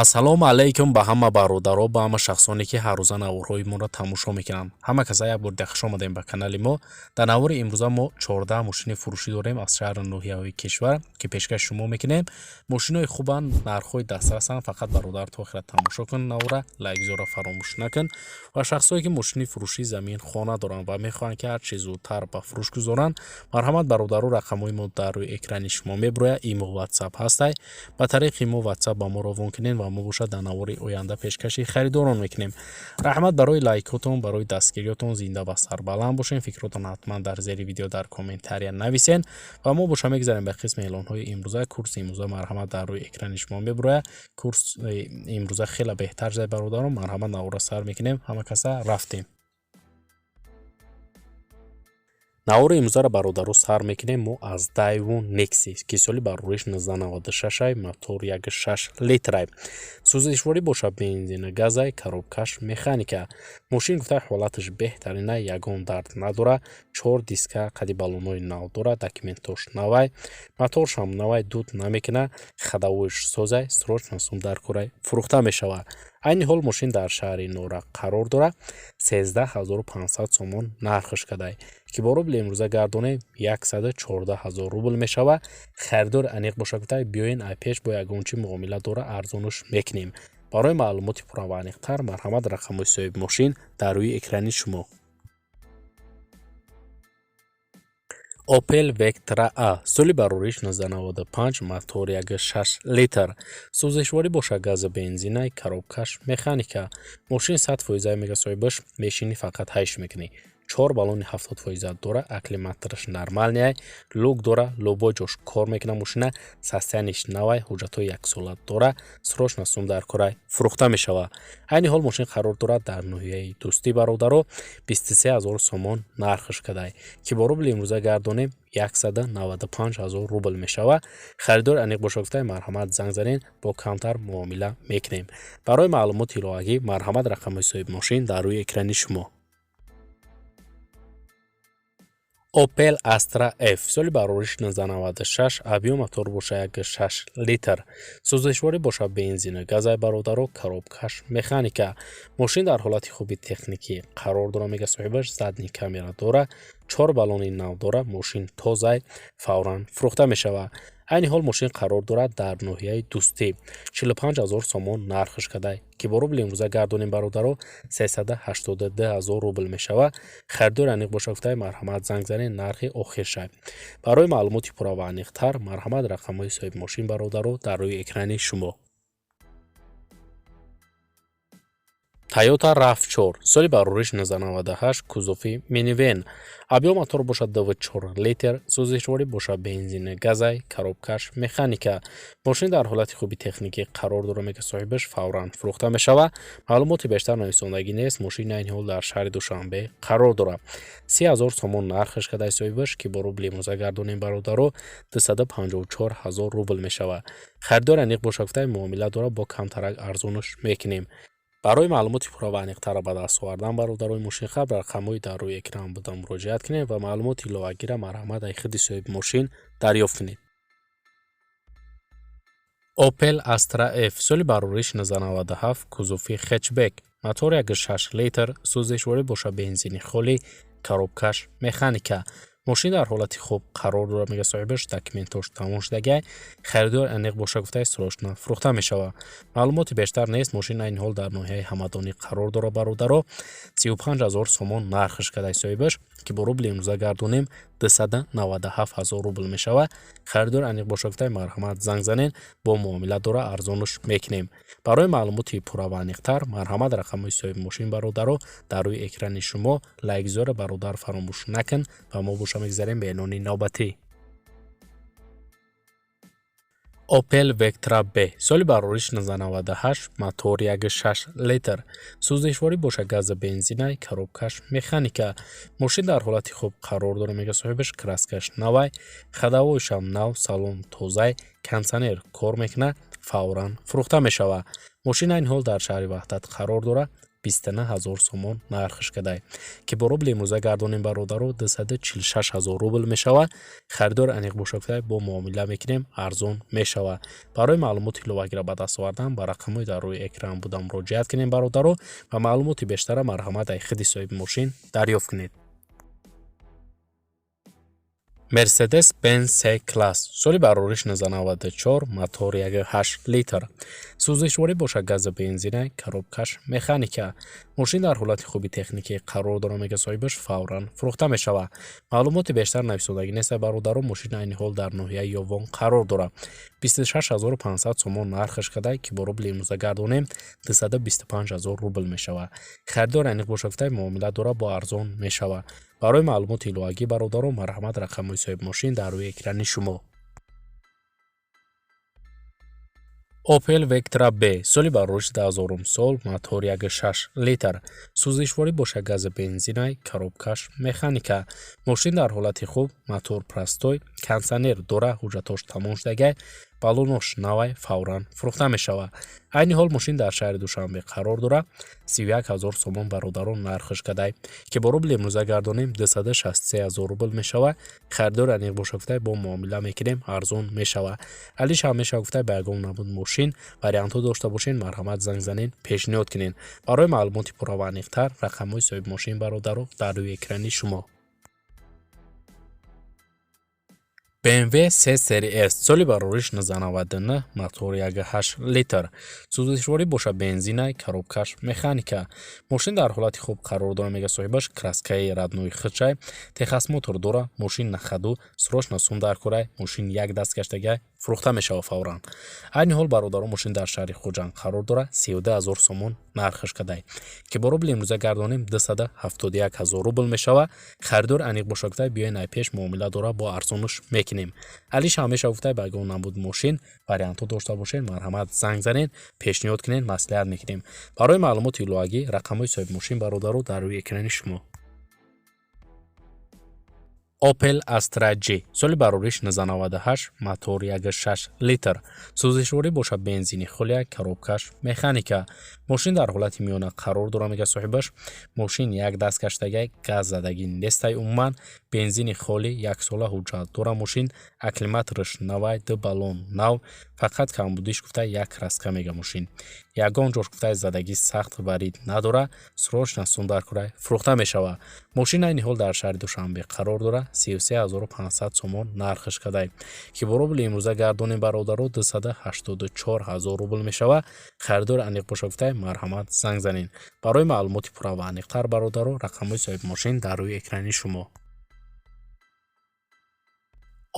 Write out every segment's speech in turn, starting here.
ассалому алайкум ба ҳама бародаро, ба ҳама шахсоне ки ҳаррӯза наворҳои моро тамошо мекунанд. Ҳама каса як бор хуш омадем ба канали мо. Дар навори имрӯза мо 14 мошини фурӯшӣ дорем аз шаҳри ноҳияҳои кишвар ки пешкаш шумо мекунем. Мошинои хубанд, нархҳои дастрасанд. Фақат бародар то охира тамошо кун, навора лайк зора фаромӯш накун. Ва шахсое ки мошини фурӯшӣ замин хона доранд ва мехоҳанд ки ҳар чиз зудтар ба фурӯш гузоранд, марҳамат бародаро, рақамҳои мо дар рӯи экрани шумо меброяд. Имо WhatsApp ҳастай. Ба тариқи имо WhatsApp ба мо равон кунед ва мо бошад дар навори оянда пешкаши харидорон мекунем. Раҳмат барои лайкотон, барои дастгириётон. Зинда ва сарбаланд бошен. Фикротон ҳатман дар зери видео дар комментария нависен ва мо боша мегзарем ба қисми эълонҳои имрӯза. Курси имрӯза марҳамат дар рӯи экрани шумо меброяд. Курси имрӯза хеле беҳтар шуд бародарон. Марҳамат навора сар мекунем. Ҳама каса рафтем. навори имрӯзаро бародаро сар мекунем мо аз Daewoo Nexi ки соли барориш 1996 мотор 1.6 литрай. Сӯзишворӣ боша бензина, газай, коробкаш механика. Мошин гуфта ҳолаташ беҳтарина, ягон дард надора, 4 диска қади баллонои нав дора, документош навай, моторшам навай, дуд намекуна, хадавоиш созай, срочно сум дар корай фурӯхта мешава. айни ҳол мошин дар шаҳри Нора қарор дора. 13500 сомон нархш кадай ки бо рубли имрӯза гардонем 114000 рубл мешава. Харидор аниқ боша гуфта биёин ай пеш бо ягончи муомила дора арзонуш мекунем. барои маълумоти пурра ва аниқтар марҳамат рақамҳои соҳиби мошин дар рӯи экрани шумо. Opel Vectra A соли барориш 1995 мотор 1.6 литр. Сӯзишворӣ боша газа бензинай, коробкаш механика. Мошин 100% мега соҳибаш мешини фақат ҳайш мекунӣ. 4 баллони 70% дора, акклиматораш нормальняй, лук дора, лобо ҷош кор мекуна мошина, состояниш навай, ҳуҷҷатҳои 1 сола дора, срочно сум дар корай фурӯхта мешава. айни ҳол мошин қарор дорад дар ноҳияи дӯстӣ бародаро. 23000 сомон нархш кадай ки бо рубли имрӯза гардонем 195000 рубл мешава. харидор аниқ боша гуфтай марҳамат занг занен, бо камтар муомила мекунем. барои маълумоти иловагӣ марҳамат рақамҳои соҳиби мошин дар рӯи экрани шумо. Opel Astra F соли барориш 1996 объем мотор боша 1.6 литр. Сӯзишворӣ боша бензина, газай бародаро, коробкаш механика. Мошин дар ҳолати хуби техникӣ қарор дора, мега соҳибаш задни камера дора, 4 баллони нав дора, мошин тозай, фавран фурӯхта мешава. айни ҳол мошин қарор дорад дар ноҳияи дӯстӣ. 45000 сомон нархш кадай ки бо рубли имрӯза гардонем бародаро 382000 рубл мешава. харидор аниқ боша гуфтай марҳамат занг занен, нархи охир шай. барои маълумоти пурра ва аниқтар марҳамат рақамҳои соҳиби мошин бародаро дар рӯи экрани шумо. Toyota RAV4 соли барориш 1998 кузофи минивен. объем мотор боша 2.4 литр. сӯзишворӣ боша бензина, газай, коробкаш механика. мошин дар ҳолати хуби техникӣ қарор дора, мега соҳибаш фавран фурӯхта мешава. маълумоти бештар нависондагӣ нест. мошини айни ҳол дар шаҳри Душанбе қарор дора. 30000 сомон нархш кадай соҳибаш ки бо рубли имрӯза гардонем бародаро 254000 рубл мешава. харидор аниқ боша гуфтай муомила дора, бо камтарак арзонуш мекунем. барои маълумоти пурра ва аниқтара ба даст овардан бародарои мошинхаб рақамҳои дар рӯи экран буда муроҷиат кунед ва маълумоти иловагира марҳамат дар худи соҳиби мошин дарёфт кунед. Opel Astra F соли барориш 1997 кузофи хетчбек, мотор 1.6 литр. сӯзишворӣ боша бензини холӣ, коробкаш механика. мошин дар ҳолати хуб қарор дора, мега соҳибаш документош тамом шудагай. харидор аниқ боша гуфтай срочно фурӯхта мешава. маълумоти бештар нест. мошин айни ҳол дар ноҳияи ҳамадонӣ қарор дора бародаро. 35000 сомон нархш кадай соҳибаш ки бо рубли имрӯза гардонем 297000 рубл мешава. харидор аниқ боша гуфтай марҳамат занг занен, бо муомила дора арзонуш мекунем. барои маълумоти пурра ва аниқтар марҳамат рақамҳои соҳиби мошин бародаро дар рӯи экрани шумо. лайкзора бародар фаромӯш накун ва мо боша мегзарем ба эълони навбатӣ. Opel Vectra B соли барориш 1998 мотор 1.6 литр. сӯзишворӣ боша газа бензинай, коробкаш механика. мошин дар ҳолати хуб қарор дора, мега соҳибаш краскаш навай, хадавоишам нав, салон тозай, кондитсионер кор мекуна, фавран фурӯхта мешава. мошин айни ҳол дар шаҳри Ваҳдат қарор дора. 29000 сомон нархш кадай ки бо рубли имрӯза гардонем бародаро 246000 рубл мешава. харидор аниқ бошад ки бо муомила мекунем арзон мешава. барои маълумоти иловагиро ба даст овардан ба рақамҳои дар рӯи экран буда муроҷиат кунем бародаро ва маълумоти бештара марҳамат дар худи соҳиби мошин дарёфт кунед. Mercedes-Benz C-класс соли барориш 1994 мотор 1.8 литр сӯзишворӣ бошад гази бензина коробкаш механика мошин дар ҳолати хуби техникӣ қарор дорад мега соҳибаш фавран фурӯхта мешава. маълумоти бештар нависодагӣ нест бародаро мошин айни ҳол дар ноҳияи ёвон қарор дорад. 26500 сомон нархаш кадай ки бо рубли имрӯза гардонем 225000 рубл мешава. харидор айниқ бошад ки муомила дорад бо арзон мешава. барои маълумоти иловагӣ бародаро марҳамат рақамҳои соҳиби мошин дар рӯи экрани шумо. Opel Vectra B соли барориш 2000 сол мотор 1.6 литр сӯзишворӣ бошад гази бензинай коробкаш механика мошин дар ҳолати хуб мотор простой кондитсионер дора ҳуҷҷатош тамом шудагай балонош навай фавран фурӯхта мешава. айни ҳол мошин дар шаҳри душанбе қарор дорад 31000 сомон бародаро нархш кадай ки бо рубли имрӯза гардонем 263000 рубл мешава. харидор аниқ бошад ки бо муомила мекунем арзон мешава. алиш ҳамеша гуфта ба ягон набуд мошин вариантҳо дошта бошен марҳамат занг занен пешниҳод кунен. барои маълумоти пурра ва аниқтар рақамҳои соҳиби мошин бародаро дар рӯи экрани шумо. BMW C-Series соли барориш 1999 мотор 1.8 литр сӯзишворӣ бошад бензинай коробкаш механика мошин дар ҳолати хуб қарор дорад мега соҳибаш краскаи раднӯи хичай техас мотор дора мошин на хаду срочно сум дар курай мошин як даст гаштагай фурӯхта мешава фавран. айни ҳол бародаро мошин дар шаҳри хуҷанд қарор дорад 32000 сомон нархаш кадай ки бо рубли имрӯза гардонем 271000 рубл мешава. харидор аниқ бошад ки биёен ай пеш муомила дорад бо арзонуш мекунем. алиш ҳамеша гуфта ба ягон набуд мошин вариантҳо дошта бошен марҳамат занг занен пешниҳод кунен маслиҳат мекунем. барои маълумоти иловагӣ рақамҳои соҳиби мошин бародаро дар рӯи экрани шумо. Opel Astra G соли барориш 1998 мотор 1.6 литр сӯзишворӣ бошад бензини холия коробкаш механика мошин дар ҳолати миёна қарор дорад мега соҳибаш мошин як даст гаштагай газ задагӣ нестай умуман бензини холи яксола ҳуҷҷат дора мошин акклиматораш навай ду баллон нав фақат камбудиш гуфта як краска мега мошин ягон ҷош гуфта задагӣ сахт варид надора срочно сум дар курай фурӯхта мешава. мошин айни ҳол дар шаҳри душанбе қарор дора 33500 сомон нархаш кадай ки бо рубли имрӯза гардонем бародаро 284000 рубл мешава. харидор аниқ бошад гуфта марҳамат занг занен. барои маълумоти пурра ва аниқтар бародаро рақамҳои соҳиби мошин дар рӯи экрани шумо.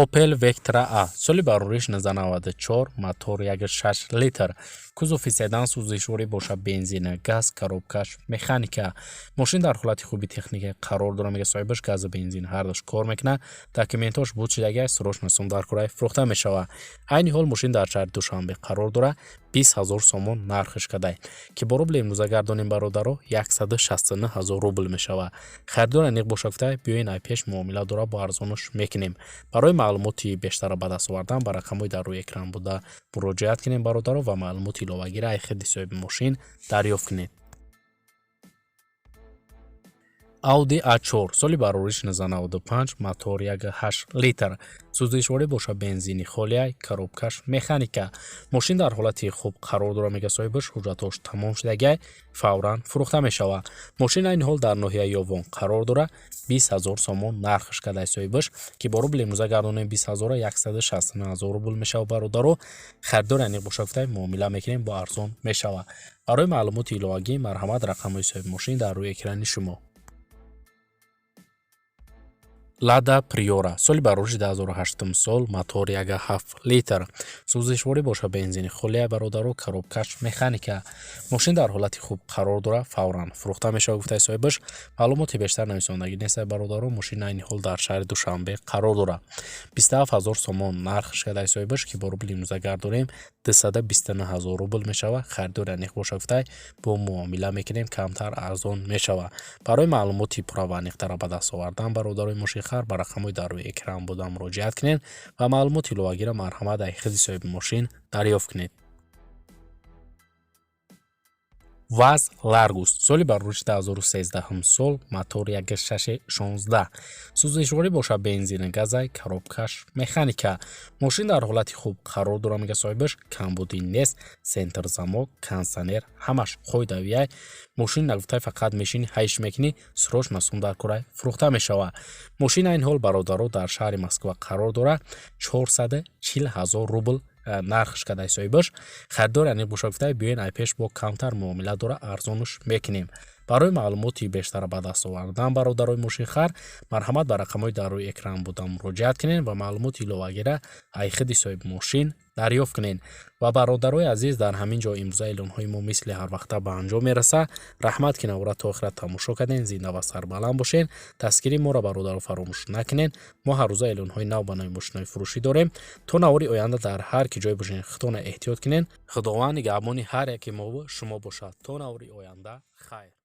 Opel Vectra A соли барориш 1994 мотор 1.6 литр кузофи седан сӯзишворӣ бошад бензина газ коробкаш механика мошин дар ҳолати хуби техника қарор дорад мега соҳибаш гази бензин ҳардош кор мекунад документош буд шудагай срочно сум дар курай фурӯхта мешава. айни ҳол мошин дар шаҳри душанбе қарор дорад 20000 сомон нархаш кадай ки бо рубли имрӯза гардонем бародаро 169000 рубл мешава. харидор аниқ бошад ки биёен ай пеш муомила дорад бо арзонуш мекунем. барои маълумоти бештара ба даст овардан ба рақамҳои дар рӯи экран буда муроҷиат кунем бародаро ва маълумоти иловагиро аз худи соҳиби мошин дарёфт кунед. Audi A4 соли барориш 1995 мотор 1.8 литр сӯзишворӣ бошад бензини холия коробкаш механика мошин дар ҳолати хуб қарор дорад мега соҳибаш ҳуҷҷатош тамом шудагай фавран фурӯхта мешава. мошин айни ҳол дар ноҳияи ёвон қарор дорад 20000 сомон нархаш кадай соҳибаш ки бо рубли имрӯза гардонем 2069000 рубл мешава бародаро. харидор аниқ бошад ки муомила мекунем бо арзон мешава. барои маълумоти иловагӣ марҳамат рақамҳои соҳиби мошин дар рӯи экрани шумо. Lada Priora соли барориш 2008 сол мотор 1.7 литр сӯзишворӣ бошад бензини холия бародаро коробкаш механика мошин дар ҳолати хуб қарор дорад фавран фурӯхта мешава гуфтаи соҳибаш. маълумоти бештар нависондагӣ нест бародаро мошин айни ҳол дар шаҳри душанбе қарор дорад 27000 сомон нархаш кадай соҳибаш ки бо рубли имрӯза гардонем 229000 рубл мешава. харидор аниқ бошад гуфта бо муомила мекунем камтар арзон мешава. барои маълумоти пурра ва аниқтара ба даст овардан бародарои мошин ба рақамҳои дар рӯи экран буда муроҷиат кунед ва маълумоти иловагиро марҳамат дар худи соҳиби мошин дарёфт кунед. ВАЗ Ларгус соли баррӯчи 2013 сол мотор 1.616 сӯзишворӣ боша бензин газай коробкаш механика мошин дар ҳолати хуб қарор дора мега соҳибаш камбудӣ нест сентр замок кондитсионер ҳамаш қоидави мошин нагуфтай фақат мешини ҳайш мекунӣ срочно сум дар кора фурӯхта мешава мошина ин ҳол бародаро дар шаҳри Москва қарор дора 440 000 рубл нархш кадай соҳибаш харидор яъне боша гуфтай биёен айпеш бо камтар муомила дора арзонуш мекунем барои маълумоти бештара ба даст овардан бародарои мошинхар марҳамат ба рақамҳои дар рӯи экран буда муроҷиат кунед ва маълумоти иловагира аз худи соҳиби мошин дарёфт кунед ва бародарои азиз дар ҳамин ҷо имрӯза эълонҳои мо мисли ҳарвақта ба анҷом мераса раҳмат ки навора то охира тамошо карден зинда ва сарбаланд бошед дастгирии моро бародаро фаромӯш накунед мо ҳаррӯза эълонҳои нав ба нави мошинҳои фурӯшӣ дорем то навори оянда дар ҳар ки ҷой бошед худтона эҳтиёт кунед худованд нигаҳбони ҳар яке мо шумо бошад то навори оянда хайр.